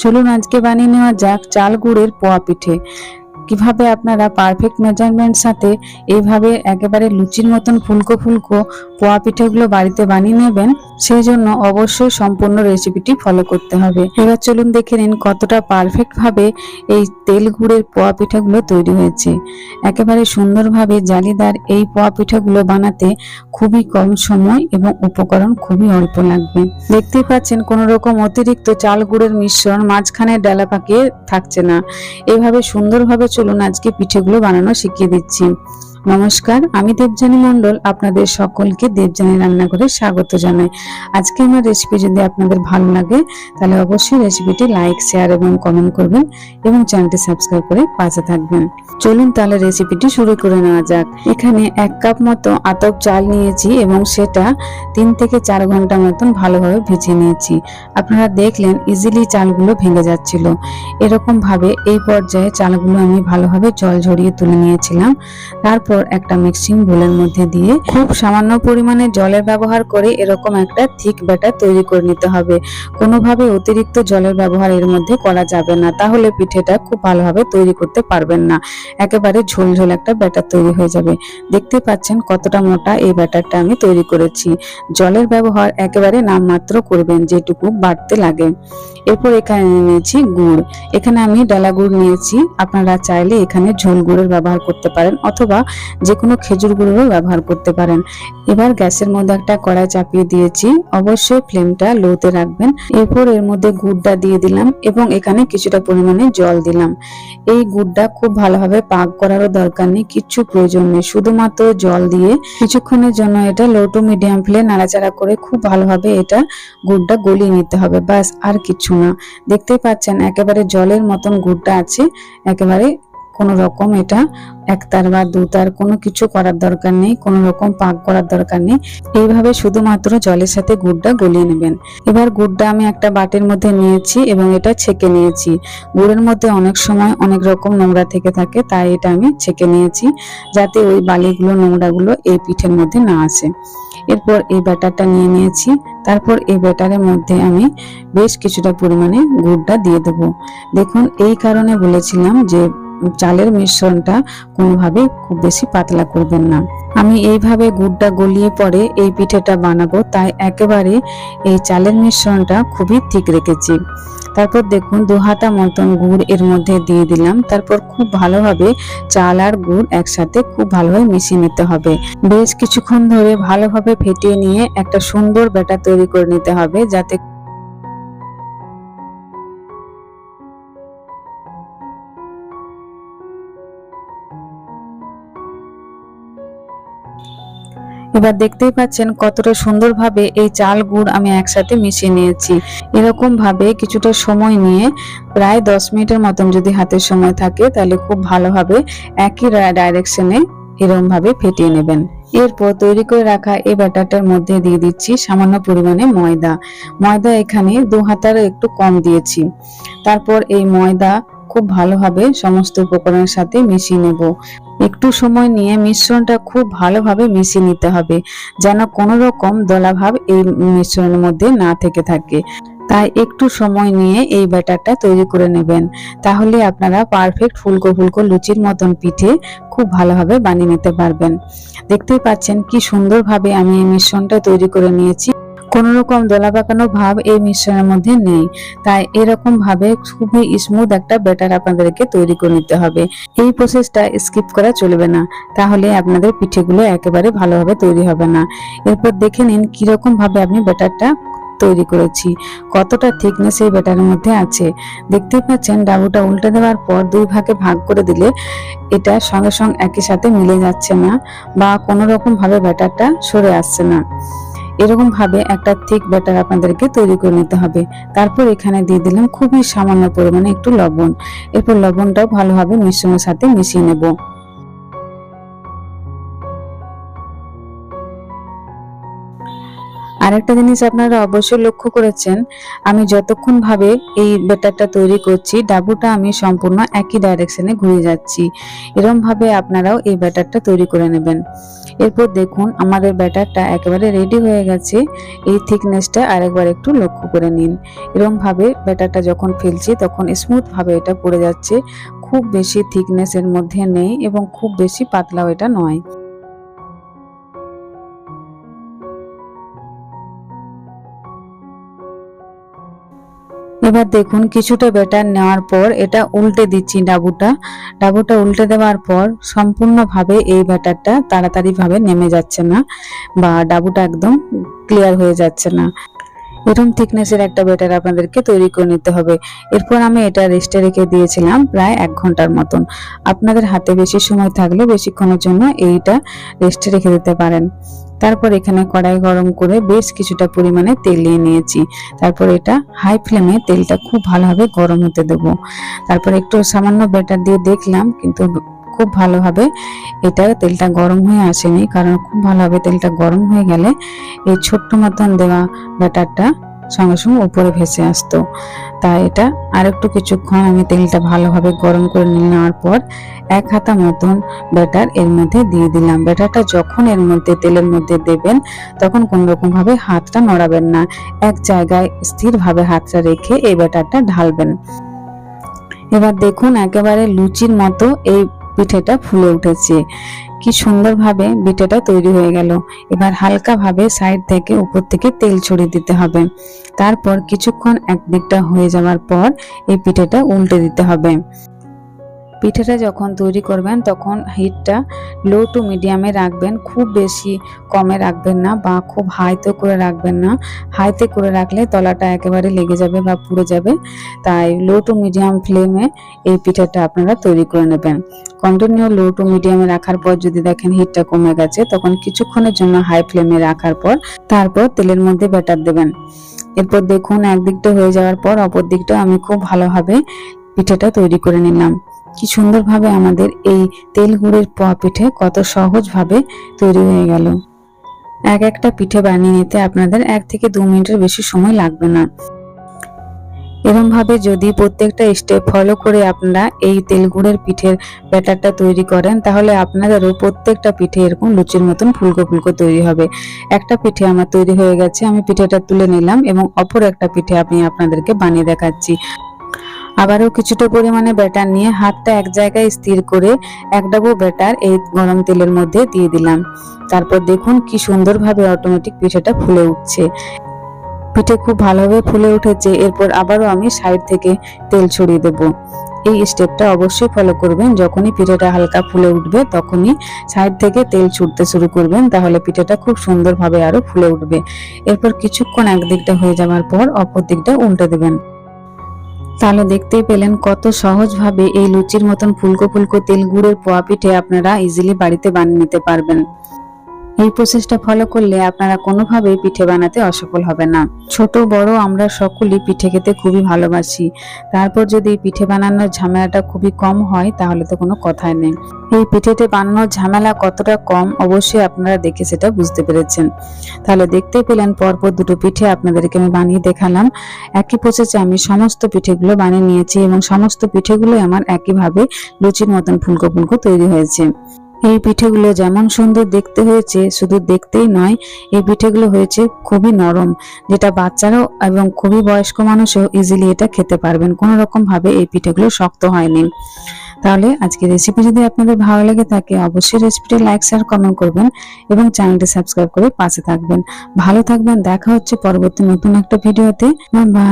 চলুন আজকে বানিয়ে নেওয়া যাক চাল গুড়ের পোয়া পিঠে। কিভাবে আপনারা পারফেক্ট মেজারমেন্ট সাথে এইভাবে একেবারে লুচির মতন ফুলকো ফুলকো পোয়া পিঠেগুলো বাড়িতে বানিয়ে নেবেন, সেই জন্য অবশ্যই সম্পূর্ণ রেসিপিটি ফলো করতে হবে। এবার চলুন দেখে নিন কতটা পারফেক্ট ভাবে এই তেল গুড়ের পোয়া পিঠাগুলো তৈরি হয়েছে। একেবারে সুন্দরভাবে জালিদার এই পোয়া পিঠাগুলো বানাতে খুবই কম সময় এবং উপকরণ খুবই অল্প লাগবে। দেখতেই পাচ্ছেন কোনো রকম অতিরিক্ত চাল গুড়ের মিশ্রণ মাঝখানে ডালা পাকিয়ে থাকছে না। এইভাবে সুন্দরভাবে চলুন আজকে পিঠেগুলো বানানো শিখিয়ে দিচ্ছি। নমস্কার, আমি দেবযানী মণ্ডল, আপনাদের সকলকে দেবযানী রান্নাঘরে স্বাগত জানাই। আজকে আমার রেসিপি যদি আপনাদের ভালো লাগে তাহলে অবশ্যই রেসিপিটি লাইক, শেয়ার এবং কমেন্ট করবেন এবং চ্যানেলটি সাবস্ক্রাইব করে পাশে থাকবেন। চলুন তাহলে রেসিপিটি শুরু করে নেওয়া যাক। এখানে 1 কাপ মতো আতপ চাল নিয়েছি এবং সেটা 3 থেকে 4 ঘন্টা মতন ভালোভাবে ভিজিয়ে নিয়েছি। আপনারা দেখলেন ইজিলি চালগুলো ভেঙে যাচ্ছিল। এরকম ভাবে এই পর্যায়ে চালগুলো আমি ভালোভাবে জল ঝরিয়ে তুলে নিয়েছিলাম। তারপর একটা মিক্সিং বোলের মধ্যে দিয়ে খুব সামান্য পরিমাণে জলের ব্যবহার করে এরকম একটা থিক ব্যাটার তৈরি করে নিতে হবে। কোনোভাবে অতিরিক্ত জলের ব্যবহার এর মধ্যে করা যাবে না, তাহলে পিঠেটা খুব ভালোভাবে তৈরি করতে পারবেন না। একেবারে ঝোলঝোল একটা ব্যাটার তৈরি হয়ে যাবে। দেখতে পাচ্ছেন কতটা মোটা এই ব্যাটারটা আমি তৈরি করেছি। জলের ব্যবহার একেবারে নামমাত্র করবেন, যেটুকু বাড়তে লাগে। এরপর এখানে নিয়েছি গুড়। এখানে আমি ডালা গুড় নিয়েছি। আপনারা চাইলে এখানে ঝোল গুড়ের ব্যবহার করতে পারেন অথবা যে কোনো খেজুর গুড়েরও ব্যবহার করতে পারেন। এবার গ্যাসের মধ্যে একটা কড়াই চাপিয়ে দিয়েছি। অবশ্যই ফ্লেমটা লোতে রাখবেন। এরপর এর মধ্যে গুড়টা দিয়ে দিলাম এবং এখানে কিছুটা পরিমাণে জল দিলাম। এই গুড়টা খুব ভালোভাবে পাক করারও দরকার নেই, কিচ্ছু প্রয়োজন নেই। শুধুমাত্র জল দিয়ে কিছুক্ষণের জন্য এটা লো টু মিডিয়াম ফ্লেমে নাড়াচাড়া করে খুব ভালোভাবে এটা গুড়টা গলিয়ে নিতে হবে, বাস আর কিছু না। দেখতেই পাচ্ছেন একেবারে জলের মতন গুড়টা আছে। একেবারে কোনো রকম এটা একতার বা দুতার কোনো কিছু করার দরকার নেই, কোনো রকম পাক করার দরকার নেই। এইভাবে শুধুমাত্র জলের সাথে গুড়টা গলিয়ে নেবেন। এবার গুড়টা আমি একটা বাটির মধ্যে নিয়েছি এবং এটা ছেঁকে নিয়েছি। গুড়ের মধ্যে অনেক সময় অনেক রকম নোংরা থেকে থাকে, তাই এটা আমি ছেঁকে নিয়েছি যাতে ওই বালিগুলো নোংরাগুলো এই পিঠের মধ্যে না আসে। এরপর এই ব্যাটারটা নিয়ে নিয়েছি। তারপর এই ব্যাটারের মধ্যে আমি বেশ কিছুটা পরিমাণে গুড়টা দিয়ে দেবো। দেখুন এই কারণে বলেছিলাম যে চালের মিশ্রণটা কোনোভাবে খুব বেশি পাতলা করবেন না। আমি এইভাবে গুড়টা গলিয়ে পরে এই পিঠেটা বানাবো, তাই একেবারে এই চালের মিশ্রণটা খুবই ঠিক রেখেছি। তারপর দেখুন 2 হাতা মতন গুড় এর মধ্যে দিয়ে দিলাম। তারপর খুব ভালোভাবে চাল আর গুড় একসাথে খুব ভালোভাবে মিশিয়ে নিতে হবে। বেশ কিছুক্ষণ ধরে ভালোভাবে ফেটিয়ে নিয়ে একটা সুন্দর ব্যাটার তৈরি করে নিতে হবে, যাতে এবার দেখতেই পাচ্ছেন কতটা সুন্দরভাবে এই চাল গুড় আমি একসাথে মিশিয়ে নিয়েছি। এরকম ভাবে কিছুটা সময় নিয়ে প্রায় 10 মিনিটের মতন যদি হাতের সময় থাকে তাহলে খুব ভালোভাবে একই ডাইরেকশনে এরকম ভাবে ফেটিয়ে নেবেন। এরপর তৈরি করে রাখা এই ব্যাটারটার মধ্যে দিয়ে দিচ্ছি সামান্য পরিমাণে ময়দা। ময়দা এখানে 2 হাতার একটু কম দিয়েছি। তারপর এই ময়দা খুব ভালোভাবে সমস্ত উপকরণের সাথে মিশিয়ে নেব। একটু সময় নিয়ে মিশ্রণটা খুব ভালোভাবে মিশিয়ে নিতে হবে, যেন কোনো রকম দলাভাব এই মিশ্রণের মধ্যে না থেকে থাকে। তাই একটু সময় নিয়ে এই ব্যাটারটা তৈরি করে নেবেন, তাহলে আপনারা পারফেক্ট ফুলকো ফুলকো লুচির মতন পিঠে খুব ভালোভাবে বানিয়ে নিতে পারবেন। দেখতেই পাচ্ছেন কি সুন্দরভাবে আমি এই মিশ্রণটা তৈরি করে নিয়েছি। কোন রকম দলা পাকানো ভাব এই মিশ্রণের মধ্যে নেই, তাই এরকম ভাবে খুবই স্মুথ একটা ব্যাটার আপনাদেরকে তৈরি করে নিতে হবে। এই প্রসেসটা স্কিপ করা চলবে না, তাহলে আপনাদের পিঠেগুলো একেবারে ভালোভাবে তৈরি হবে না। এরপর দেখে নিন কিরকম ভাবে আপনি ব্যাটারটা তৈরি করেছি, কতটা থিকনেস এই ব্যাটারের মধ্যে আছে। দেখতে পাচ্ছেন ডাবুটা উল্টে দেওয়ার পর 2 ভাগে ভাগ করে দিলে এটা সঙ্গে সঙ্গে একই সাথে মিলে যাচ্ছে না বা কোনো রকম ভাবে ব্যাটারটা সরে আসছে না। এরকম ভাবে একটা থিক ব্যাটার আপনাদেরকে তৈরি করে নিতে হবে। তারপর এখানে দিয়ে দিলাম খুবই সামান্য পরিমাণে একটু লবণ। এরপর লবণটাও ভালোভাবে মিশ্রণের সাথে মিশিয়ে নেব। আরেকটা জিনিস আপনারা অবশ্যই লক্ষ্য করেছেন, আমি যতক্ষণ ভাবে এই ব্যাটারটা তৈরি করছি ডাবুটা আমি সম্পূর্ণ একই ডাইরেকশনে ঘুরে যাচ্ছি। এরকম ভাবে আপনারাও এই ব্যাটারটা তৈরি করে নেবেন। এরপর দেখুন আমাদের ব্যাটারটা একেবারে রেডি হয়ে গেছে। এই থিকনেসটা আরেকবার একটু লক্ষ্য করে নিন। এরকম ভাবে ব্যাটারটা যখন ফেলছি তখন স্মুথ ভাবে এটা পড়ে যাচ্ছে। খুব বেশি থিকনেস এর মধ্যে নেই এবং খুব বেশি পাতলাও এটা নয়। এবার দেখুন কিছুটা ব্যাটার নেওয়ার পর এটা উল্টে দিচ্ছি ডাবুটা উল্টে দেওয়ার পর সম্পূর্ণভাবে এই ব্যাটারটা তাড়াতাড়ি ভাবে নেমে যাচ্ছে না বা ডাবুটা একদম ক্লিয়ার হয়ে যাচ্ছে না। এরকম থিকনেসের একটা ব্যাটার আপনাদেরকে তৈরি করে নিতে হবে। এরপর আমি এটা রেস্টে রেখে দিয়েছিলাম প্রায় 1 ঘন্টার মতন। আপনাদের হাতে বেশি সময় থাকলে বেশিক্ষণের জন্য এইটা রেস্টে রেখে দিতে পারেন। তারপর এখানে কড়াই গরম করে বেশ কিছুটা পরিমাণে তেল নিয়ে নিয়েছি। তারপর এটা হাই ফ্লেমে তেলটা খুব ভালোভাবে গরম হতে দেব। তারপর একটু সামান্য ব্যাটার দিয়ে দেখলাম, কিন্তু খুব ভালোভাবে এটা তেলটা গরম হয়ে আসেনি, কারণ খুব ভালোভাবে তেলটা গরম হয়ে গেলে এই ছোট্ট মতন দেওয়া ব্যাটারটা সঙ্গে সঙ্গে উপরে ভেসে আসতো। তাই এটা আরেকটু কিছুক্ষণ আমি তেলটা ভালোভাবে গরম করে নেওয়ার পর 1 হাতা মতন ব্যাটার এর মধ্যে দিয়ে দিলাম। ব্যাটারটা যখন এর মধ্যে তেলের মধ্যে দেবেন তখন কোনো রকম ভাবে হাতটা নড়াবেন না, এক জায়গায় স্থিরভাবে হাতটা রেখে এই ব্যাটারটা ঢালবেন। এবার দেখুন একেবারে লুচির মতো এই পিঠেটা ফুলে উঠেছে। কি সুন্দরভাবে পিঠেটা তৈরি হয়ে গেল। এবার হালকা ভাবে সাইড থেকে উপর থেকে তেল ছড়িয়ে দিতে হবে। তারপর কিছুক্ষণ একদিকটা হয়ে যাওয়ার পর এই পিঠেটা উল্টে দিতে হবে। পিঠেটা যখন তৈরি করবেন তখন হিটটা লো টু মিডিয়ামে রাখবেন, খুব বেশি কমে রাখবেন না বা খুব হাইতে করে রাখবেন না। হাইতে করে রাখলে তলাটা একেবারে লেগে যাবে বা পুড়ে যাবে। তাই লো টু মিডিয়াম ফ্লেমে এই পিঠেটা আপনারা তৈরি করে নেবেন। কন্টিনিউ লো টু মিডিয়ামে রাখার পর যদি দেখেন হিটটা কমে গেছে তখন কিছুক্ষণের জন্য হাই ফ্লেমে রাখার পর তারপর তেলের মধ্যে ব্যাটার দেবেন। এরপর দেখুন একদিকটা হয়ে যাওয়ার পর অপর দিকটা আমি খুব ভালোভাবে পিঠেটা তৈরি করে নিলাম। কি সুন্দরভাবে আমাদের এই তেল গুড়ের পোয়া পিঠে কত সহজভাবে তৈরি হয়ে গেল। একটা পিঠে বানিয়ে নিতে আপনাদের 1 থেকে 2 মিনিটের বেশি সময় লাগবে না। এরকম ভাবে যদি প্রত্যেকটা স্টেপ ফলো করে আপনারা এই তেল গুড়ের পিঠের ব্যাটারটা তৈরি করেন তাহলে আপনাদেরও প্রত্যেকটা পিঠে এরকম লুচির মতন ফুলকো ফুলকো তৈরি হবে। একটা পিঠে আমার তৈরি হয়ে গেছে, আমি পিঠেটা তুলে নিলাম এবং অপর একটা পিঠে আমি আপনাদেরকে বানিয়ে দেখাচ্ছি। আবারও কিছুটা পরিমাণে ব্যাটার নিয়ে হাতটা এক জায়গায় স্থির করে 1 ডাবু ব্যাটার এই গরম তেলের মধ্যে দিয়ে দিলাম। তারপর দেখুন কি সুন্দরভাবে অটোমেটিক পিঠেটা ফুলে উঠছে। পিঠে খুব ভালোভাবে ফুলে উঠেছে। এরপর আবারও আমি সাইড থেকে তেল ছড়িয়ে দেব। এই স্টেপটা অবশ্যই ফলো করবেন। যখনই পিঠেটা হালকা ফুলে উঠবে তখনই সাইড থেকে তেল ছুটতে শুরু করবেন, তাহলে পিঠেটা খুব সুন্দরভাবে আরো ফুলে উঠবে। এরপর কিছুক্ষণ একদিকটা হয়ে যাওয়ার পর অপর দিকটা উল্টে দেবেন। তাহলে দেখতেই পেলেন কত সহজভাবে এই লুচির মতন ফুলকো ফুলকো তেল গুড়ের পোয়া পিঠে আপনারা ইজিলি বাড়িতে বানিয়ে নিতে পারবেন। এই প্রসেসটা ফলো করলে আপনারা কোনোভাবেই পিঠে বানাতে অসফল হবে না। ছোট বড় আমরা সকলেই পিঠে খেতে খুবই ভালোবাসি। তারপর যদি পিঠে বানানোর ঝামেলাটা খুবই কম হয় তাহলে তো কোনো কথাই নেই। এই পিঠেতে বানানোর ঝামেলা কতটা কম অবশ্যই আপনারা দেখে সেটা বুঝতে পেরেছেন। তাহলে দেখতে পেলেন পরপর দুটো পিঠে আপনাদেরকে আমি বানিয়ে দেখালাম। একই প্রসেসে আমি সমস্ত পিঠেগুলো বানিয়ে নিয়েছি এবং সমস্ত পিঠেগুলো আমার একইভাবে লুচির মতন ফুলকো ফুলকো তৈরি হয়েছে। এই পিঠেগুলো যেমন সুন্দর দেখতে হয়েছে, শুধু দেখতেই নয়, এই পিঠেগুলো হয়েছে খুবই নরম, যেটা বাচ্চারাও এবং খুবই বয়স্ক মানুষও ইজিলি এটা খেতে পারবেন। কোনো রকম ভাবে এই পিঠেগুলো শক্ত হয়নি। তাহলে আজকে রেসিপি যদি আপনাদের ভালো লেগে থাকে অবশ্যই রেসিপিটি লাইক শেয়ার কমেন্ট করবেন এবং চ্যানেলটি সাবস্ক্রাইব করে পাশে থাকবেন। ভালো থাকবেন। দেখা হচ্ছে পরবর্তী নতুন একটা ভিডিওতে। বাই।